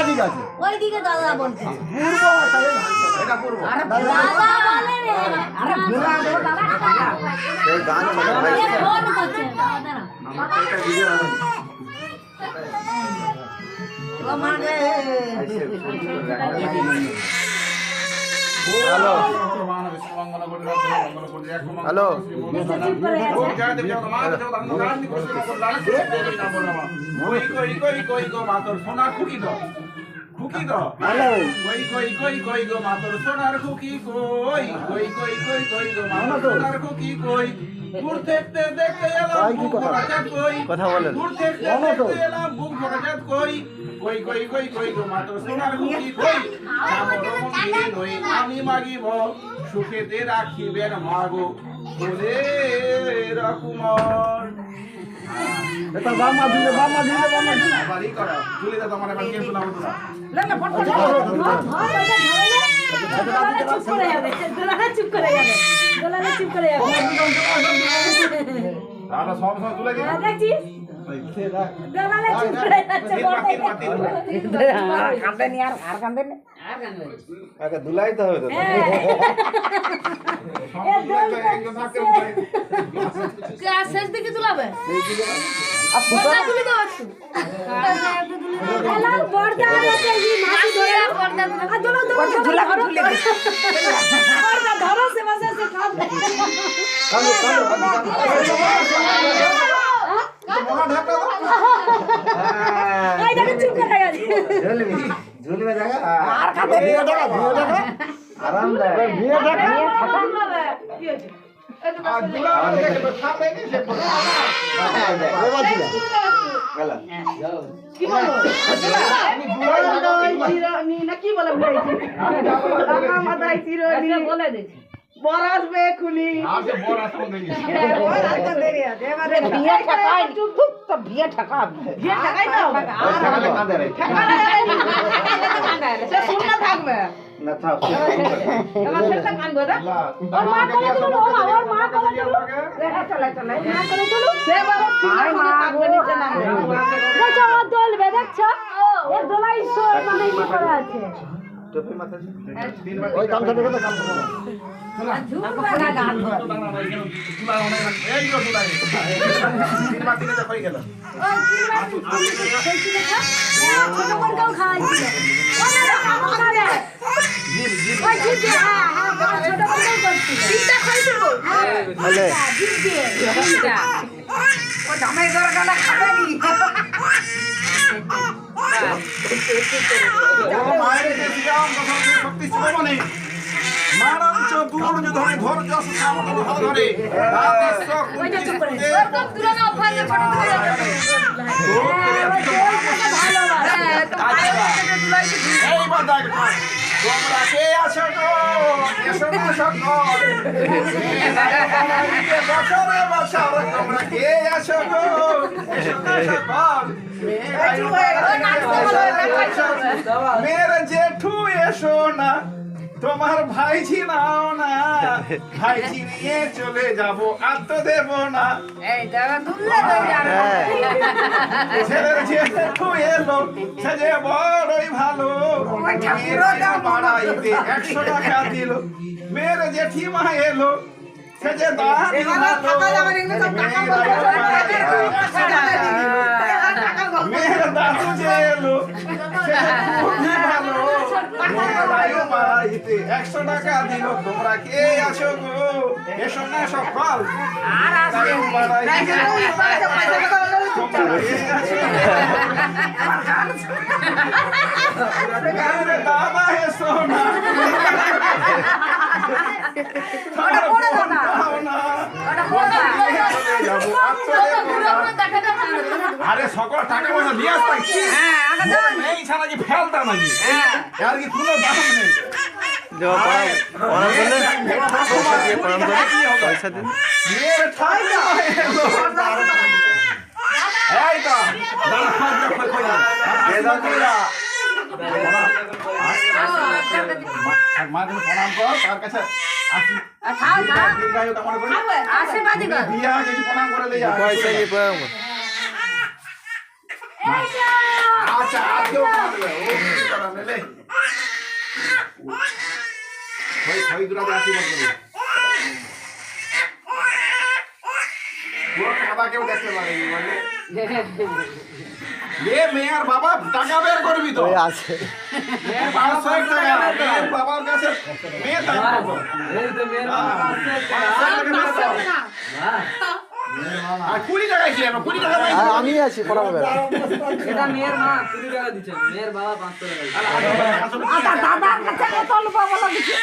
দিক আছে ওইদিকে দাদা বলছে পূর্ব এটা পূর্ব দাদা বলে রে আরে ঘোরা দেবো দাদা এই গান চলে ভাই ফোন করছে দাদা আমার এটা ভিডিও আছে আমারে হ্যালো হ্যালো চুপ করে আছে হ্যালো কই কই কই কই গো মাতর সোনার খুকি কই কই কই কই কই গো মাতর সোনার খুকি কই দূর দেখতে দেখতে এলাম ভাই, কি বুক কথা? ভরাজাত কই কথা বলেন। দূর দেখতে বলো তো। দেখতে এলাম বুক ভরাজাত কই কই কই কই কই গো মাতর সোনার খুকি কই আমার মন্দিরে নই আমি মাগিব সুখেতে রাখিবেন মাগো বলে রাকুমার এটা বামা দিলে বাড়ি করা তুলে দাও আমার এবার কে শোনাবো তোরা না না ফট ফট চুপ করে যাবে দোলাটা চুপ করে যাবে দোলাটা চুপ করে যাবে আমরা সব সময় তুলে দিই দেখছিস দোলাটা চুপ করে যাচ্ছে কান্দে নি আর কান্দে নি আগে দুলাই তো হবে তো শেষ দিকে তুলাবে আর ফুটা তুলে দাও একটু এলা বর্দা আছে এই মাছি ধরে বর্দা আর দোলা বর্দা ঝুলা ঝুলে বর্দা ধরো সে মাসে সে খাবে কালো এই দেখো চুপ করে গেছে ঝুলি में जाएगा আর কান্দে নি आराम दे ভিড় দেখা আর দুলা দেখে তো সামনে নেই সে ওই বাজছিল গেল কি বলো আমি দুলাই চিরনি না কি বলে বুঝাইছি রামা মাদাই চিরনি বলে দিছি বরাস বে খুলি আর যে বড় আসন দেই বরাস কা দেরি আছে এবারে বিয়ে ঠকাই চুপ চুপ তো বিয়ে ঠকা বিয়ে ঠকাই দাও ওই ঠকালে কাঁদে রে সে শুননা থাকবে না থাক এবার সেটা কানবো না ওর মা করে তুলো ওর মা করে তুলো দেখা চলে চলে মা করে তুলো সে বাবা আই মা থাকবে নিচে না দেখো ও দোলবে দেখছো এ দোলাই সো মানে কি করে আছে টপি মাথা ওই কাম ধরে তো কাম করো ঝুমরা গান দুলা অনেক এই গো দুলা তিন মাস দিনে হয়ে গেল ওই তিনবার খেলছি দেখো ছোট করে কেউ খাওয়াইছিল ও না খাবো খাবে ওই জিতে হ্যাঁ হ্যাঁ ছোট করে কেউ করছিল তিনটা খাইছিল হলে জিতে তিনটা ও জামাই ধরে গালা খাবে নি ও মায়ের কাছে যাও কথা শক্তি ছিল মানে মারাঞ্চ দুর্য ধরে ধৈর্য সামনে ধরে রাতেশ ওইটা চুপ করে কুঞ্জ তুলো না ফালে ফটো তুলে এইবার দেখো তোমরা কে আছো গো এসো না সকল বছরে বছর তোমরা কে আছো গো এসো না সকল মেরে জেঠু এসো না তোমার ভাইঝি নাও না ভাইঝি নিয়ে চলে যাব আর তো দেব না এই দাদা দুললে তো জানো ছেলের জেঠু এলো সে যে বড়ই ভালো মেয়েরা বাড়াইতে 100 টাকা দিল মেয়ের জেঠিমা এলো সে যে দান টাকা যাবে না সব টাকা মেয়ের দাদু যে এলো সে যে খুবই ভালো মেয়েরাও বাড়াইতে 100 টাকা দিল তোমরা কে আছো গো এসো না সকল আর আসবে বাড়াইতে তোমরা কে আছো মেয়ের দাদা এসো না ওটা পড়ে দাও না ওটা পড়ে আরে সকল টাকা পয়সা দিয়ে আসতাম হ্যাঁ আগে দাও এই ছাড়া কি ফেলতাম নাকি হ্যাঁ আর কি কোনো দাম নেই जो प्रणाम करले पैसा दिन মেয়ের ঠাইটা এলো এই তো দাঁড়া কই না এ দাও কইরা মা তুমি প্রণাম কর তার কাছে আসি খাও না দীর্ঘায়ু কামনা করি আশীর্বাদ কর দিয়া কিছু প্রণাম করে লই पैसा ये प्रणाम আচ্ছা আজকেও প্রণাম ওই দুটাতে আশীর্বাদ করবে পুরো খাতা কেউ দেখতে পারেনি মানে মেয়ের বাবা টাকা বের করবি তো আছে মেয়ের 500 টাকা মেয়ের বাবার কাছে মেয়ে দান করবো আর 20 টাকা কি আমরা 20 টাকা আমি আছি পড়াবে এটা মেয়ের মা 20 টাকা দিচ্ছে মেয়ের বাবা 500 টাকা দাদার কাছে কত লোক বলো কিছু